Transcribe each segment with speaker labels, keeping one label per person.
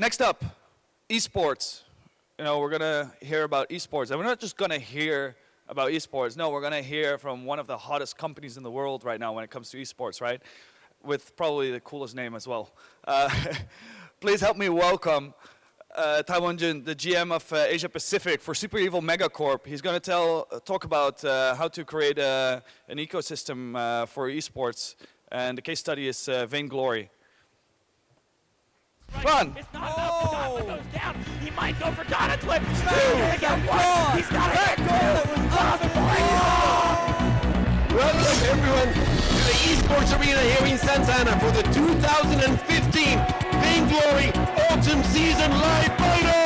Speaker 1: Next up, eSports. We're going to hear about eSports. And we're not just going to hear about eSports. No, we're going to hear from one of the hottest companies in the world right now when it comes to eSports, right? With probably the coolest name as well. Please help me welcome Taewon Yun, the GM of Asia Pacific for Super Evil Megacorp. He's going to talk about how to create an ecosystem for eSports. And the case study is Vainglory. Run!
Speaker 2: It's not enough. It goes down. He might go for Donna Flip. He's got a hit goal.
Speaker 3: Welcome everyone to the eSports Arena here in Santa Ana for the 2015 Vainglory Autumn Season Live Finals!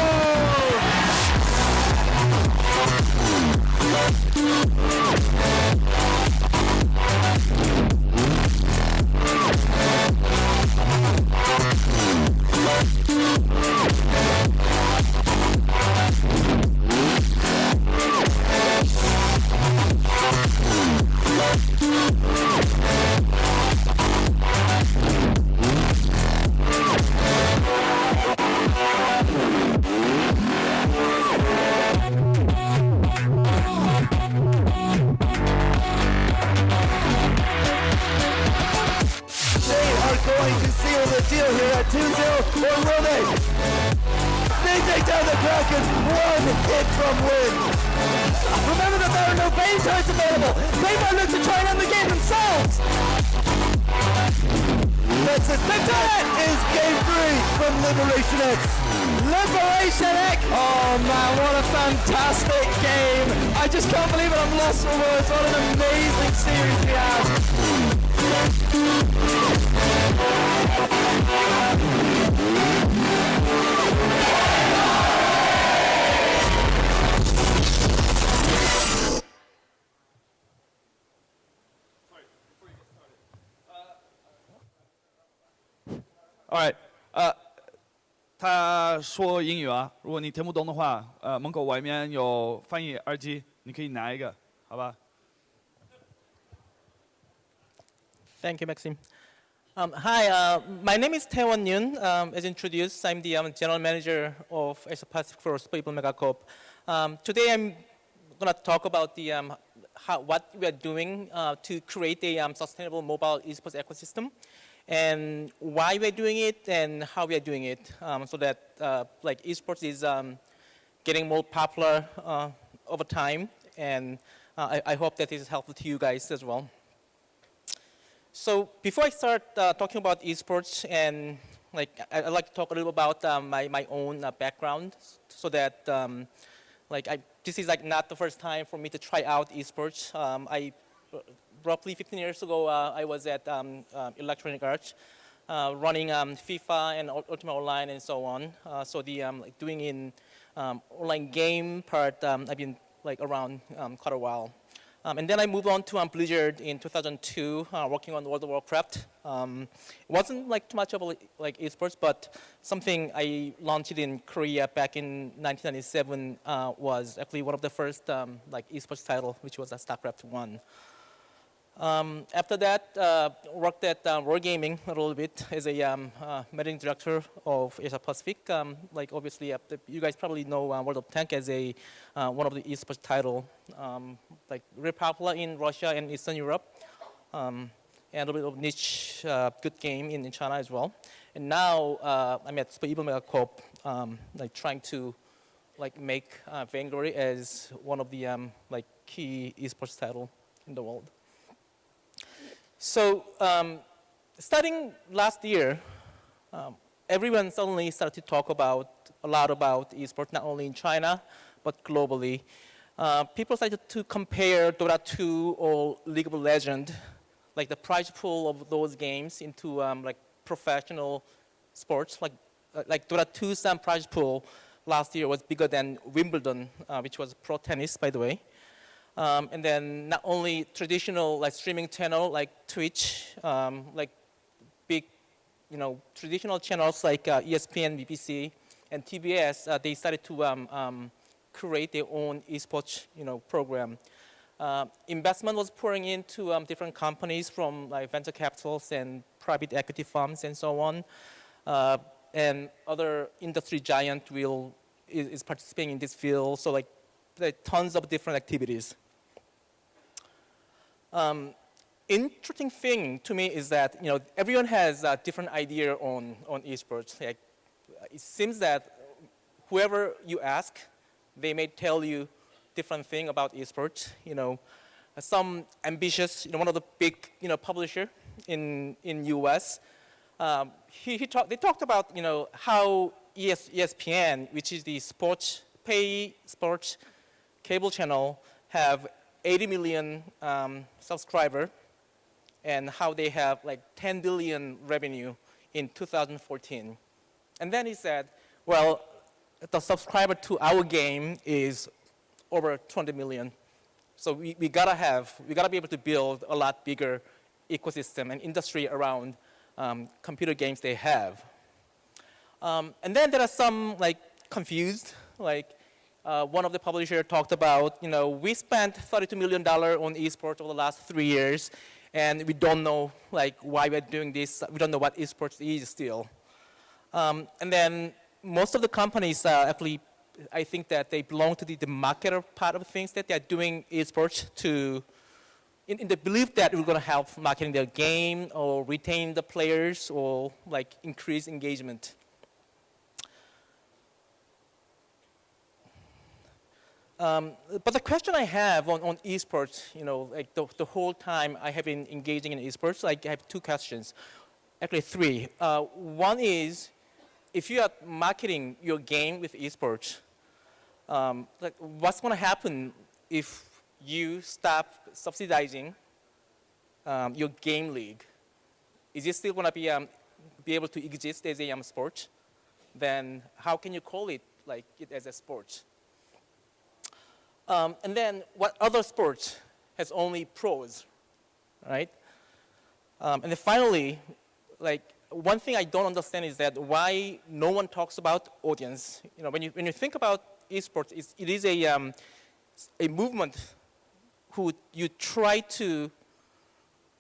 Speaker 3: Going to seal the deal here at 2-0, or will they? They take down the Kraken, one hit from Win.
Speaker 2: Remember that there are no Bane turrets available. They might look to try and end the game themselves.
Speaker 3: That's it. That is game 3 from Liberation X.
Speaker 2: Liberation X! Oh man, what a fantastic game. I just can't believe it. I'm lost for words. What an amazing series we have.
Speaker 1: All right. 他说英语啊，如果你听不懂的话，门口外面有翻译耳机，你可以拿一个，好吧？
Speaker 4: Thank you, Maxime. Hi, my name is Taewon Yun. As introduced, I'm the general manager of Asia Pacific for Evil Megacorp. Today, I'm going to talk about what we are doing to create a sustainable mobile esports ecosystem, and why we're doing it and how we are doing it, so that like esports is getting more popular over time, and I hope that this is helpful to you guys as well. So before I start talking about esports, and I'd like to talk a little about my own background, so that this is not the first time for me to try out esports. Roughly 15 years ago, I was at Electronic Arts, running FIFA and Ultimate Online and so on. So the doing in online game part, I've been around quite a while. And then I moved on to Blizzard in 2002, working on World of Warcraft. It wasn't too much of esports, but something I launched in Korea back in 1997 was actually one of the first esports title, which was StarCraft 1. After that, worked at Wargaming a little bit as a managing director of Asia Pacific. Obviously, you guys probably know World of Tanks as one of the esports title, very popular in Russia and Eastern Europe, and a little bit of niche, good game in China as well. And now I'm at Evil Megacorp, trying to make Vainglory as one of the key esports title in the world. So starting last year, everyone suddenly started to talk a lot about esports, not only in China, but globally. People started to compare Dota 2 or League of Legends, the prize pool of those games into professional sports. Like Dota 2's prize pool last year was bigger than Wimbledon, which was pro tennis, by the way. And then not only traditional streaming channel like Twitch, big, traditional channels like ESPN, BBC, and TBS, they started to create their own esports, program. Investment was pouring into different companies from venture capitals and private equity firms and so on. and other industry giant is participating in this field. So like there are tons of different activities. Interesting thing to me is that everyone has a different idea on esports. Like, it seems that whoever you ask, they may tell you different thing about esports. Some ambitious, one of the big publisher in US. They talked about how ESPN, which is the sports cable channel, have 80 million subscribers, and how they have like 10 billion revenue in 2014. And then he said, well, the subscriber to our game is over 20 million. So we gotta be able to build a lot bigger ecosystem and industry around computer games they have. And then there are some like confused, like one of the publishers talked about, we spent $32 million on esports over the last 3 years, and we don't know like why we're doing this. We don't know what esports is still. And then most of the companies actually, I think that they belong to the marketer part of things, that they're doing esports in the belief that we're going to help marketing their game or retain the players or like increase engagement. But the question I have on esports, like the whole time I have been engaging in esports, like I have two questions, actually three. One is, if you are marketing your game with esports, like what's going to happen if you stop subsidizing your game league? Is it still going to be able to exist as a sport? Then how can you call it like it as a sport? And then what other sports has only pros, right? And then finally, like one thing I don't understand is that why no one talks about audience. When you think about esports, it is a movement who you try to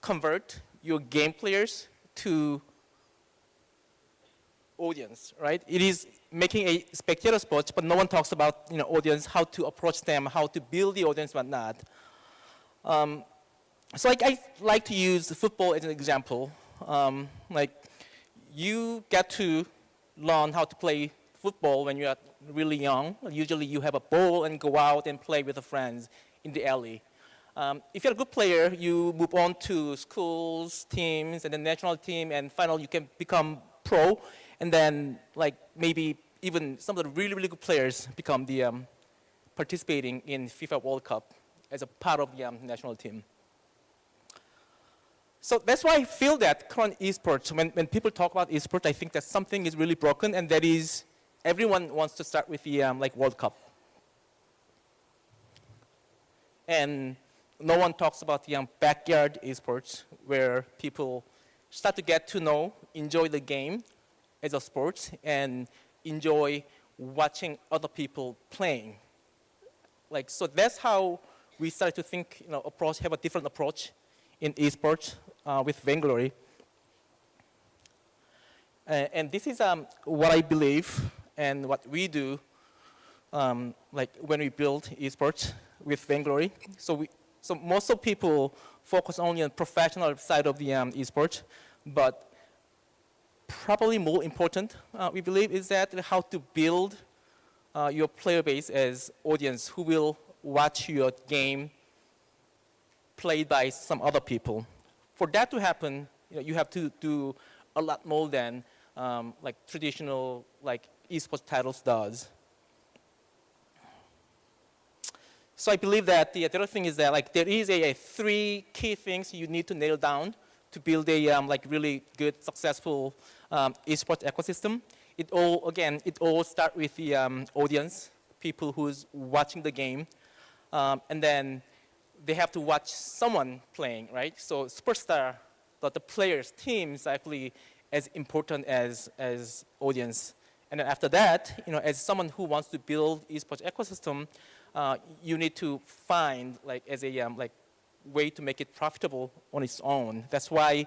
Speaker 4: convert your game players to audience, right? It is making a spectator sport, but no one talks about audience, how to approach them, how to build the audience, whatnot. So I like to use football as an example. Like you get to learn how to play football when you are really young. Usually you have a ball and go out and play with the friends in the alley. If you're a good player, you move on to schools, teams, and the national team, and finally you can become pro. And then, like maybe even some of the really, really good players become the participating in FIFA World Cup as a part of the national team. So that's why I feel that current esports, when people talk about esports, I think that something is really broken, and that is everyone wants to start with the like World Cup. And no one talks about the backyard esports, where people start to get to know, enjoy the game as a sport, and enjoy watching other people playing. Like, so that's how we started to think, have a different approach in esports with Vainglory. And this is what I believe and what we do, like when we build esports with Vainglory. So most of people focus only on professional side of the esports, but probably more important, we believe, is that how to build your player base as audience who will watch your game played by some other people. For that to happen, you have to do a lot more than like traditional like esports titles does. So I believe that the other thing is that like there is a three key things you need to nail down to build a like really good, successful esports ecosystem. It all starts with the audience, people who's watching the game, and then they have to watch someone playing, right? So superstar, the players, teams are actually as important as audience. And then after that, as someone who wants to build esports ecosystem, you need to find like as a way to make it profitable on its own. That's why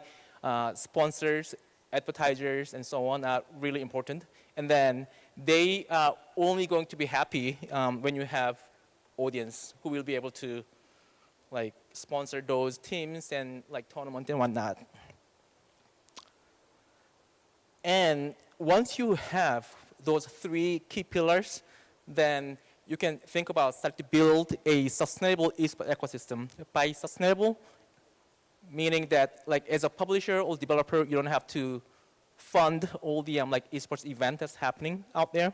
Speaker 4: sponsors advertisers and so on are really important. And then they are only going to be happy when you have audience who will be able to like sponsor those teams and like tournament and whatnot. And once you have those three key pillars, then you can think about start to build a sustainable eSport ecosystem. By sustainable, meaning that like as a publisher or developer, you don't have to fund all the like esports event that's happening out there.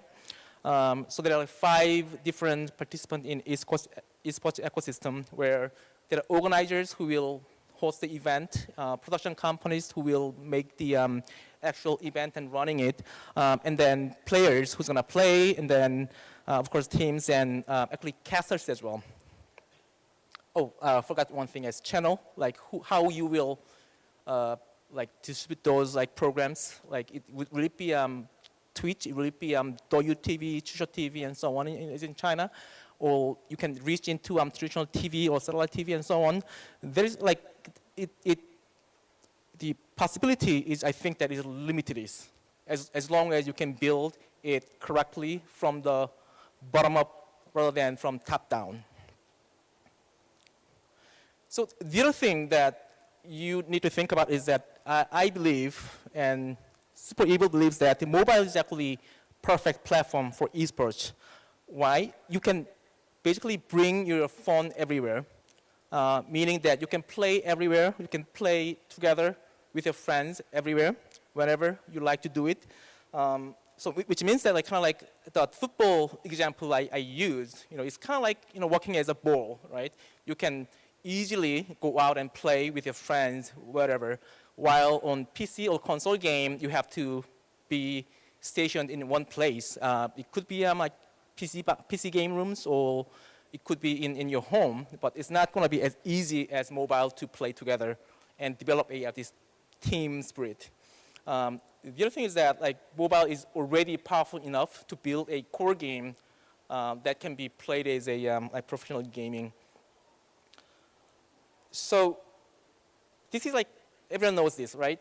Speaker 4: So there are like 5 different participants in esports ecosystem where there are organizers who will host the event, production companies who will make the actual event and running it, and then players who's gonna play, and then of course teams and actually casters as well. Oh, forgot one thing as channel, like how you will like distribute those like programs. Like will it be Twitch? Will it be Douyu TV, Chusha TV, and so on in China? Or you can reach into traditional TV or satellite TV and so on. There is like the possibility is, I think, that is limited, as long as you can build it correctly from the bottom up rather than from top down. So the other thing that you need to think about is that I believe, and Super Evil believes, that the mobile is actually perfect platform for esports. Why? You can basically bring your phone everywhere, meaning that you can play everywhere, you can play together with your friends everywhere, whenever you like to do it. So which means that like kind of like the football example I used, it's kind of like working as a ball, right? You can easily go out and play with your friends, wherever. While on PC or console game, you have to be stationed in one place. It could be like PC game rooms, or it could be in your home, but it's not going to be as easy as mobile to play together and develop this team spirit. The other thing is that like mobile is already powerful enough to build a core game that can be played as a like professional gaming. So this is like, everyone knows this, right?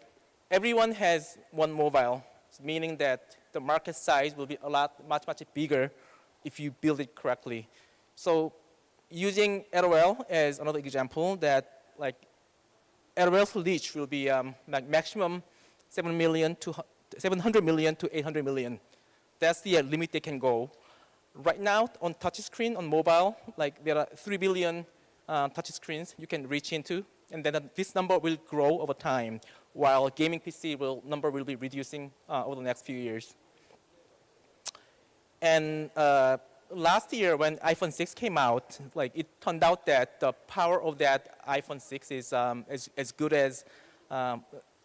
Speaker 4: Everyone has one mobile, meaning that the market size will be much bigger if you build it correctly. So using LOL as another example, that like LOL's reach will be like maximum 700 million to 800 million. That's the limit they can go. Right now on touch screen on mobile, like there are 3 billion touch screens you can reach into, and then this number will grow over time, while gaming PC number will be reducing over the next few years. And last year when iPhone 6 came out, like it turned out that the power of that iPhone 6 is as good as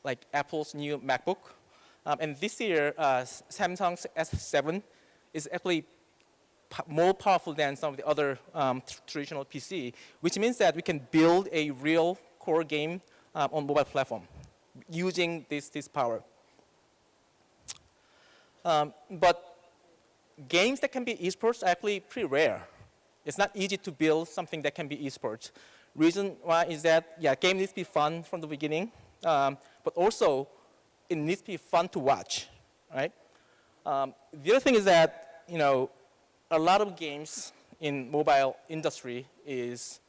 Speaker 4: like Apple's new MacBook. And this year, Samsung's S7 is actually more powerful than some of the other traditional PC, which means that we can build a real core game on mobile platform using this power. But games that can be esports are actually pretty rare. It's not easy to build something that can be esports. Reason why is that, yeah, game needs to be fun from the beginning, but also it needs to be fun to watch, right? The other thing is that, a lot of games in mobile industry is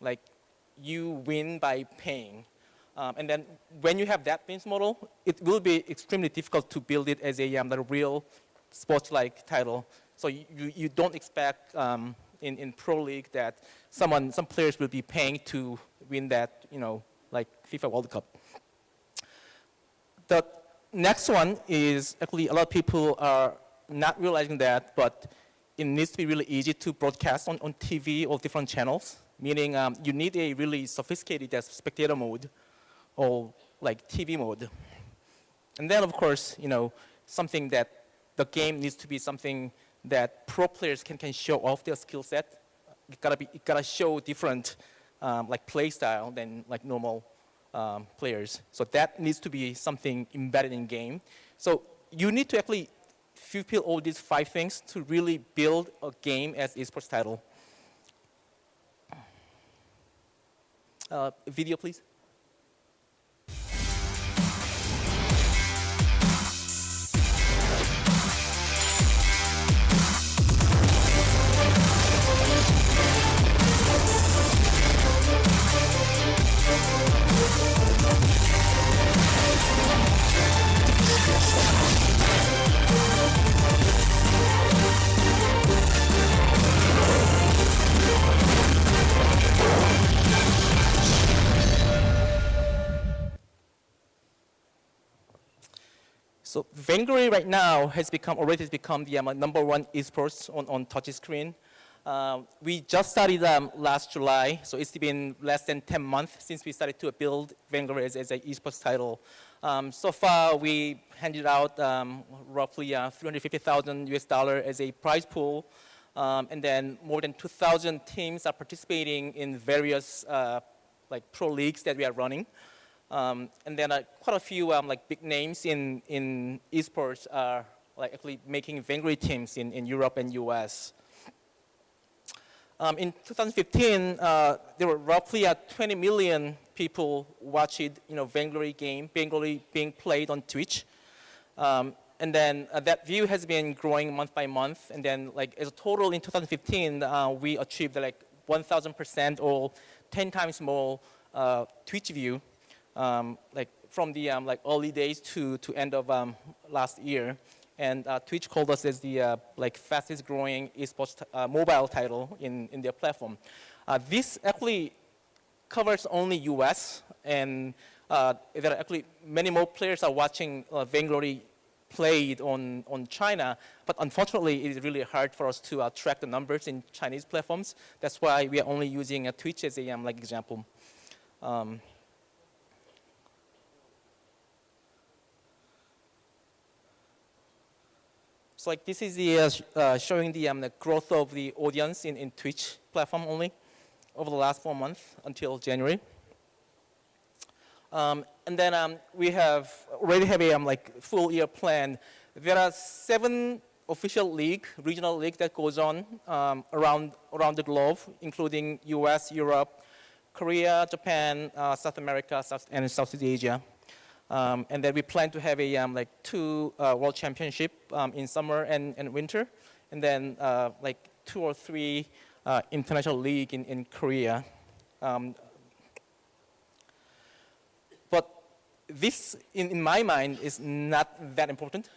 Speaker 4: like you win by paying. And then when you have that business model, it will be extremely difficult to build it as a real sports-like title. So you don't expect in Pro League that some players will be paying to win that, like FIFA World Cup. The next one is actually a lot of people are not realizing that, but it needs to be really easy to broadcast on TV or different channels, meaning you need a really sophisticated spectator mode or like TV mode. And then of course, something that the game needs to be something that pro players can show off their skill set. It gotta show different like play style than like normal players. So that needs to be something embedded in game. So you need to actually fulfill all these 5 things to really build a game as esports title. Video, please. So Vainglory right now has already become the #1 esports on touch screen. We just started last July, so it's been less than 10 months since we started to build Vainglory as an esports title. So far, we handed out roughly $350,000 as a prize pool, and then more than 2,000 teams are participating in various like pro leagues that we are running. And then quite a few like big names in esports are like actually making Vainglory teams in Europe and US. In 2015, there were roughly 20 million people watched, Vainglory game, Vainglory being played on Twitch. And then that view has been growing month by month. And then like as a total in 2015, we achieved like 1,000% or 10 times more Twitch view, like from the like early days to end of last year. And Twitch called us as the like fastest growing esports mobile title in their platform. This actually covers only US, and there are actually many more players are watching Vainglory played on China, but unfortunately it is really hard for us to track the numbers in Chinese platforms. That's why we are only using Twitch as a like example. So like this is the showing the growth of the audience in Twitch platform only over the last 4 months until January. And then we already have a like full year plan. There are 7 official regional league that goes on around the globe, including US, Europe, Korea, Japan, South America, and Southeast Asia. And then we plan to have a like 2 world championship in summer and winter, and then like 2 or 3 international league in Korea. But this, in my mind, is not that important.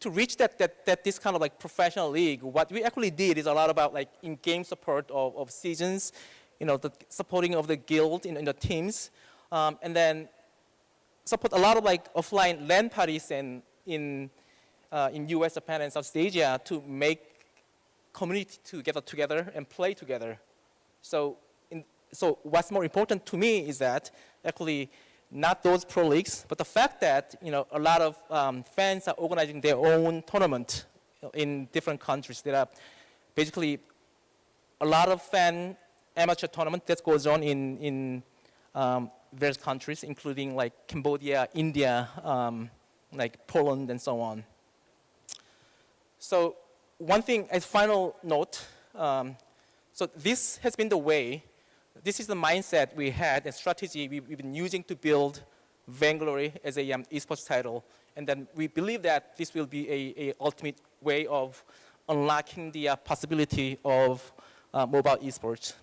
Speaker 4: To reach this kind of like professional league, what we actually did is a lot about like in-game support of seasons, the supporting of the guild in the teams, and then support a lot of like offline LAN parties in US, Japan, and Southeast Asia to make community to get together and play together. So what's more important to me is that actually not those pro leagues, but the fact that a lot of fans are organizing their own tournament in different countries. There are basically a lot of amateur tournament that goes on in various countries, including like Cambodia, India, like Poland, and so on. So one thing as final note, so this has been the way, this is the mindset we had and strategy we've been using to build Vainglory as a esports title. And then we believe that this will be a ultimate way of unlocking the possibility of mobile esports.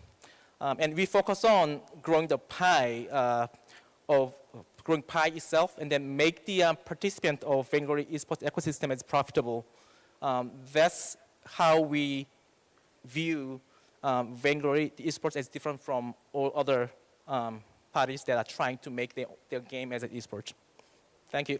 Speaker 4: And we focus on growing the pie growing pie itself, and then make the participant of Vainglory esports ecosystem as profitable. That's how we view Vainglory esports as different from all other parties that are trying to make their game as an esport. Thank you.